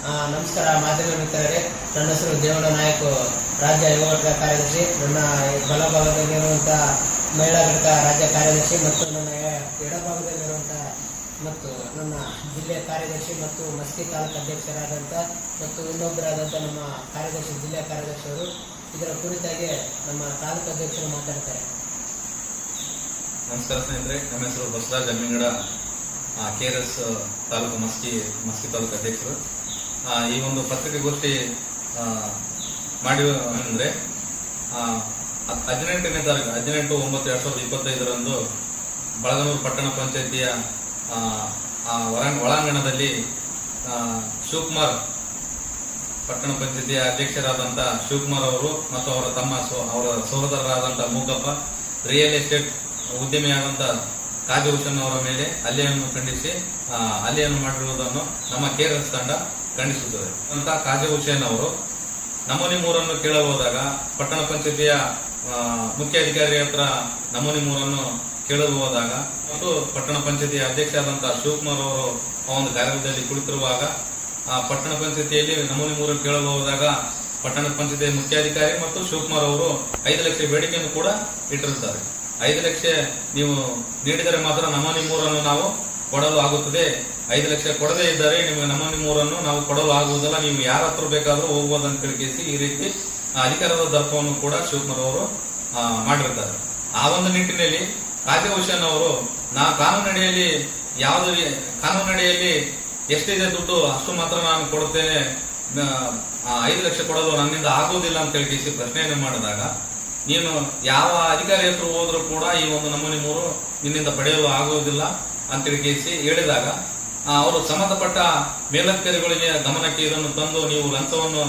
ನಮಸ್ಕಾರ ಮಾಧ್ಯಮ ಮಿತ್ರರೇ, ನನ್ನ ಹೆಸರು ದೇವಣ್ಣ ನಾಯಕ್, ರಾಜ್ಯ ಯುವ ಘಟಕ ಕಾರ್ಯದರ್ಶಿ. ನನ್ನ ಬಲಭಾಗದಲ್ಲಿರುವಂತಹ ಮಹಿಳಾ ಘಟಕ ರಾಜ್ಯ ಕಾರ್ಯದರ್ಶಿ ಮತ್ತು ನನ್ನ ಎಡಭಾಗದಲ್ಲಿರುವಂತಹ ಮತ್ತು ನನ್ನ ಜಿಲ್ಲೆಯ ಕಾರ್ಯದರ್ಶಿ ಮತ್ತು ಮಸ್ಕಿ ತಾಲೂಕು ಅಧ್ಯಕ್ಷರಾದಂಥ ಮತ್ತು ಇನ್ನೊಬ್ಬರಾದಂಥ ನಮ್ಮ ಕಾರ್ಯದರ್ಶಿ ಜಿಲ್ಲೆಯ ಕಾರ್ಯದರ್ಶಿಯವರು ಇದರ ಕುರಿತಾಗಿ ನಮ್ಮ ತಾಲೂಕು ಅಧ್ಯಕ್ಷರು ಮಾತಾಡ್ತಾರೆ. ನಮಸ್ಕಾರ ಸ್ನೇಹಿತರೆ, ನಮ್ಮ ಹೆಸರು ಬಸವರಾಜ್ ಅಮ್ಮಿಂಗಡ, KRS ತಾಲೂಕು ಮಸ್ಕಿ ತಾಲೂಕು ಅಧ್ಯಕ್ಷರು. ಈ ಒಂದು ಪತ್ರಿಕಾಗೋಷ್ಠಿ ಮಾಡಿ ಅಂದ್ರೆ 18ನೇ ತಾರೀಕು 18/9/2025 ಬಳಗನೂರು ಪಟ್ಟಣ ಪಂಚಾಯಿತಿಯ ಒಳಾಂಗಣದಲ್ಲಿ ಶಿವಕುಮಾರ್, ಪಟ್ಟಣ ಪಂಚಾಯಿತಿಯ ಅಧ್ಯಕ್ಷರಾದಂಥ ಶಿವಕುಮಾರ್ ಅವರು ಮತ್ತು ಅವರ ಸಹೋದರರಾದಂಥ ಮೂಕಪ್ಪ, ರಿಯಲ್ ಎಸ್ಟೇಟ್ ಉದ್ಯಮಿಯಾದಂಥ ಕಾಜಹುಸೇನ್ ಅವರ ಮೇಲೆ ಹಲ್ಲೆಯನ್ನು ಖಂಡಿಸಿ ಹಲ್ಲೆಯನ್ನು ಮಾಡಿರುವುದನ್ನು ನಮ್ಮ KRS ತಂಡ ಖಂಡಿಸುತ್ತದೆ ಅಂತ. ಕಾಜಹುಸೇನ್ ಅವರು ನಮೂನೆ 3 ಕೇಳಲು ಹೋದಾಗ ಪಟ್ಟಣ ಪಂಚಾಯಿತಿಯ ಮುಖ್ಯ ಅಧಿಕಾರಿ ಹತ್ರ ನಮೂನೆ 3 ಕೇಳಲು ಹೋದಾಗ ಮತ್ತು ಪಟ್ಟಣ ಪಂಚಾಯಿತಿಯ ಅಧ್ಯಕ್ಷ ಆದಂತಹ ಶಿವಕುಮಾರ್ ಅವರು ಆ ಒಂದು ಕಾರ್ಯದಲ್ಲಿ ಕುಳಿತಿರುವಾಗ ಪಟ್ಟಣ ಪಂಚಾಯಿತಿಯಲ್ಲಿ ನಮೂನೆ 3 ಕೇಳಲು ಹೋದಾಗ ಪಟ್ಟಣ ಪಂಚಾಯಿತಿಯ ಮುಖ್ಯಾಧಿಕಾರಿ ಮತ್ತು ಶಿವಕುಮಾರ್ ಅವರು 5 ಲಕ್ಷ ಬೇಡಿಕೆಯನ್ನು ಕೂಡ ಇಟ್ಟಿರುತ್ತಾರೆ. 5 ಲಕ್ಷ ನೀವು ನೀಡಿದರೆ ಮಾತ್ರ ನಮೂನೆ 3 ನಾವು ಕೊಡಲು ಆಗುತ್ತದೆ, 5 ಲಕ್ಷ ಕೊಡದೇ ಇದ್ದರೆ ನಿಮಗೆ ನಮೂನೆ 3 ನಾವು ಕೊಡಲು ಆಗುವುದಿಲ್ಲ, ನೀವು ಯಾರ ಹತ್ರ ಬೇಕಾದರೂ ಹೋಗ್ಬೋದಂತ ತಿಳಿಸಿ ಈ ರೀತಿ ಅಧಿಕಾರದ ದರ್ಪವನ್ನು ಕೂಡ ಶಿವಕುಮಾರ್ ಅವರು ಮಾಡಿರ್ತಾರೆ. ಆ ಒಂದು ನಿಟ್ಟಿನಲ್ಲಿ ಕಾಜಹುಸೇನ್ ಅವರು ಕಾನೂನಡಿಯಲ್ಲಿ ಕಾನೂನಡಿಯಲ್ಲಿ ಎಷ್ಟಿದೆ ದುಡ್ಡು ಅಷ್ಟು ಮಾತ್ರ ನಾನು ಕೊಡುತ್ತೇನೆ, 5 ಲಕ್ಷ ಕೊಡಲು ನನ್ನಿಂದ ಆಗುವುದಿಲ್ಲ ಅಂತ ತಿಳಿಸಿ ಪ್ರಶ್ನೆಯನ್ನು ಮಾಡಿದಾಗ, ನೀನು ಯಾವ ಅಧಿಕಾರಿ ಹತ್ರ ಹೋದ್ರೂ ಕೂಡ ಈ ಒಂದು ನಮೂನೆ 3 ನಿನ್ನಿಂದ ಪಡೆಯಲು ಆಗುವುದಿಲ್ಲ ಅಂತ ಹೇಳಿದಾಗ ಅವರು ಸಂಬಂಧಪಟ್ಟ ಮೇಲಧಿಕಾರಿಗಳಿಗೆ ಗಮನಕ್ಕೆ ಇದನ್ನು ತಂದು ನೀವು ಲಂಚವನ್ನು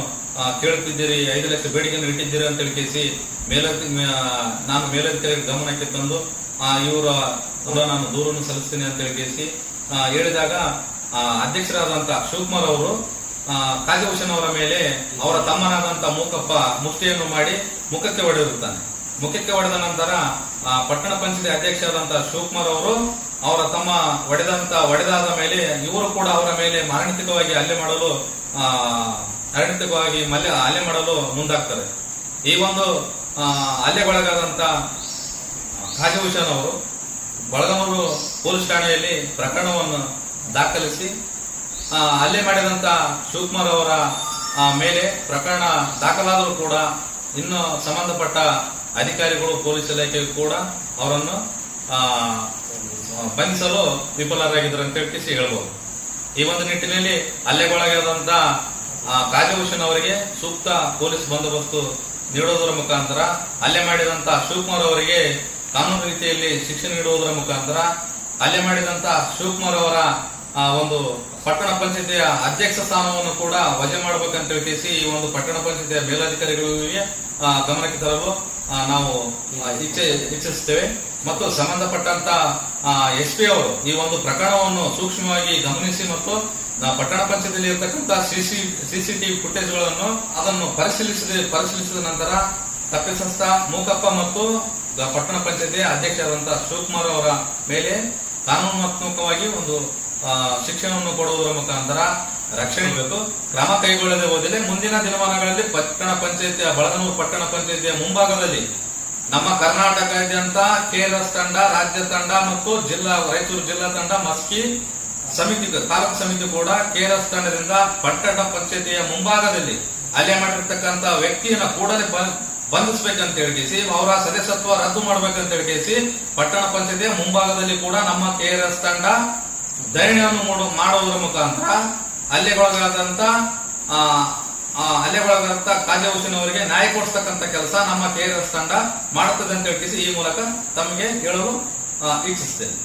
ಕೇಳುತ್ತಿದ್ದೀರಿ, 5 ಲಕ್ಷ ಬೇಡಿಕೆಯನ್ನು ಇಟ್ಟಿದ್ದೀರಿ ಅಂತ ತಿಳಿಸಿ ನಾನು ಮೇಲಧಿಕಾರಿ ಗಮನಕ್ಕೆ ತಂದು ನಾನು ದೂರನ್ನು ಸಲ್ಲಿಸ್ತೀನಿ ಅಂತ ತಿಳಿಸಿ ಹೇಳಿದಾಗ ಅಧ್ಯಕ್ಷರಾದಂತ ಶಿವಕುಮಾರ್ ಅವರು ಕಾಜಹುಸೇನ್ ಅವರ ಮೇಲೆ ಅವರ ತಮ್ಮನಾದಂತ ಮೂಕಪ್ಪ ಮುಷ್ಟಿಯನ್ನು ಮಾಡಿ ಮುಖಕ್ಕೆ ಹೊಡೆದಿರುತ್ತಾನೆ. ಮುಖಕ್ಕೆ ಹೊಡೆದ ನಂತರ ಪಟ್ಟಣ ಪಂಚಾಯತಿ ಅಧ್ಯಕ್ಷರಾದಂತಹ ಶಿವಕುಮಾರ್ ಅವರು ಅವರ ತಮ್ಮ ಹೊಡೆದಾದ ಮೇಲೆ ಇವರು ಕೂಡ ಅವರ ಮೇಲೆ ಮಾರಣಾಂತಿಕವಾಗಿ ಹಲ್ಲೆ ಮಾಡಲು ಮುಂದಾಗ್ತಾರೆ. ಈ ಒಂದು ಹಲ್ಲೆಗೊಳಗಾದಂತ ಕಾಜಹುಸೇನ್ ಅವರು ಬಳಗನೂರು ಪೊಲೀಸ್ ಠಾಣೆಯಲ್ಲಿ ಪ್ರಕರಣವನ್ನು ದಾಖಲಿಸಿ ಹಲ್ಲೆ ಮಾಡಿದಂತ ಶಿವಕುಮಾರ್ ಅವರ ಮೇಲೆ ಪ್ರಕರಣ ದಾಖಲಾದರೂ ಕೂಡ ಇನ್ನು ಸಂಬಂಧಪಟ್ಟ ಅಧಿಕಾರಿಗಳು ಪೊಲೀಸ್ ಇಲಾಖೆಯು ಕೂಡ ಅವರನ್ನು ಬಂಧಿಸಲು ವಿಫಲರಾಗಿದ್ದಾರೆ ಅಂತ ಹೇಳ್ಬಹುದು. ಈ ಒಂದು ನಿಟ್ಟಿನಲ್ಲಿ ಹಲ್ಲೆಗೊಳಗಾದಂತ ಕಾಜಹುಸೇನ್ ಅವರಿಗೆ ಸೂಕ್ತ ಪೊಲೀಸ್ ಬಂದೋಬಸ್ತು ನೀಡುವುದರ ಮುಖಾಂತರ, ಹಲ್ಲೆ ಮಾಡಿದಂತ ಶಿವಕುಮಾರ್ ಅವರಿಗೆ ಕಾನೂನು ರೀತಿಯಲ್ಲಿ ಶಿಕ್ಷೆ ನೀಡುವುದರ ಮುಖಾಂತರ, ಹಲ್ಲೆ ಮಾಡಿದಂತ ಶಿವಕುಮಾರ್ ಅವರ ಒಂದು ಪಟ್ಟಣ ಪಂಚಾಯತಿಯ ಅಧ್ಯಕ್ಷ ಸ್ಥಾನವನ್ನು ಕೂಡ ವಜೆ ಮಾಡಬೇಕಂತ ತಿಳಿಸಿ ಈ ಒಂದು ಪಟ್ಟಣ ಪಂಚಾಯತಿಯ ಮೇಲಧಿಕಾರಿಗಳಿಗೆ ಗಮನಕ್ಕೆ ತರಲು ನಾವು ಇಚ್ಛಿಸುತ್ತೇವೆ. ಮತ್ತು ಸಂಬಂಧಪಟ್ಟಂತ SP ಅವರು ಈ ಒಂದು ಪ್ರಕರಣವನ್ನು ಸೂಕ್ಷ್ಮವಾಗಿ ಗಮನಿಸಿ ಮತ್ತು ಪಟ್ಟಣ ಪಂಚಾಯತಿಯಲ್ಲಿ ಇರತಕ್ಕಂತ CCTV ಫುಟೇಜ್ಗಳನ್ನು ಅದನ್ನು ಪರಿಶೀಲಿಸಿದ ನಂತರ ತಪ್ಪಿತಸ್ಥ ಮೂಕಪ್ಪ ಮತ್ತು ಪಟ್ಟಣ ಪಂಚಾಯತಿಯ ಅಧ್ಯಕ್ಷರಾದಂತಹ ಶಿವಕುಮಾರ್ ಅವರ ಮೇಲೆ ಕಾನೂನಾತ್ಮಕವಾಗಿ ಒಂದು ಶಿಕ್ಷಣವನ್ನು ಕೊಡುವುದರ ಮುಖಾಂತರ ರಕ್ಷಣೆ ಬೇಕು. ಕ್ರಮ ಕೈಗೊಳ್ಳದೆ ಹೋದರೆ ಮುಂದಿನ ದಿನಮಾನಗಳಲ್ಲಿ ಬಳಗನೂರು ಪಟ್ಟಣ ಪಂಚಾಯತಿಯ ಮುಂಭಾಗದಲ್ಲಿ ನಮ್ಮ ಕರ್ನಾಟಕದಾದ್ಯಂತ KRS ತಂಡ, ರಾಜ್ಯ ತಂಡ ಮತ್ತು ರಾಯಚೂರು ಜಿಲ್ಲಾ ತಂಡ, ಮಸ್ಕಿ ಸಮಿತಿ ತಾಲೂಕು ಸಮಿತಿ ಕೂಡ KRS ತಂಡದಿಂದ ಪಟ್ಟಣ ಪಂಚಾಯತಿಯ ಮುಂಭಾಗದಲ್ಲಿ ಹಲ್ಲೆ ಮಾಡಿರ್ತಕ್ಕಂಥ ವ್ಯಕ್ತಿಯನ್ನ ಕೂಡಲೇ ಬಂಧಿಸಬೇಕಂತ ಹೇಳಿಸಿ ಅವರ ಸದಸ್ಯತ್ವ ರದ್ದು ಮಾಡಬೇಕಂತ ಹೇಳಿಸಿ ಪಟ್ಟಣ ಪಂಚಾಯತಿಯ ಮುಂಭಾಗದಲ್ಲಿ ಕೂಡ ನಮ್ಮ KRS ತಂಡ ಧರಣಿಯನ್ನು ಮಾಡುವುದರ ಮುಖಾಂತರ ಹಲ್ಲೆಗೊಳಗಾದಂತ ಕಾಜಹುಸೇನ್ ಅವರಿಗೆ ನ್ಯಾಯ ಕೊಡಿಸ್ತಕ್ಕಂಥ ಕೆಲಸ ನಮ್ಮ KRS ತಂಡ ಮಾಡುತ್ತದೆ ಅಂತ ಹೇಳಿಸಿ ಈ ಮೂಲಕ ತಮಗೆ ಹೇಳಲು ಇಚ್ಛಿಸುತ್ತೇನೆ.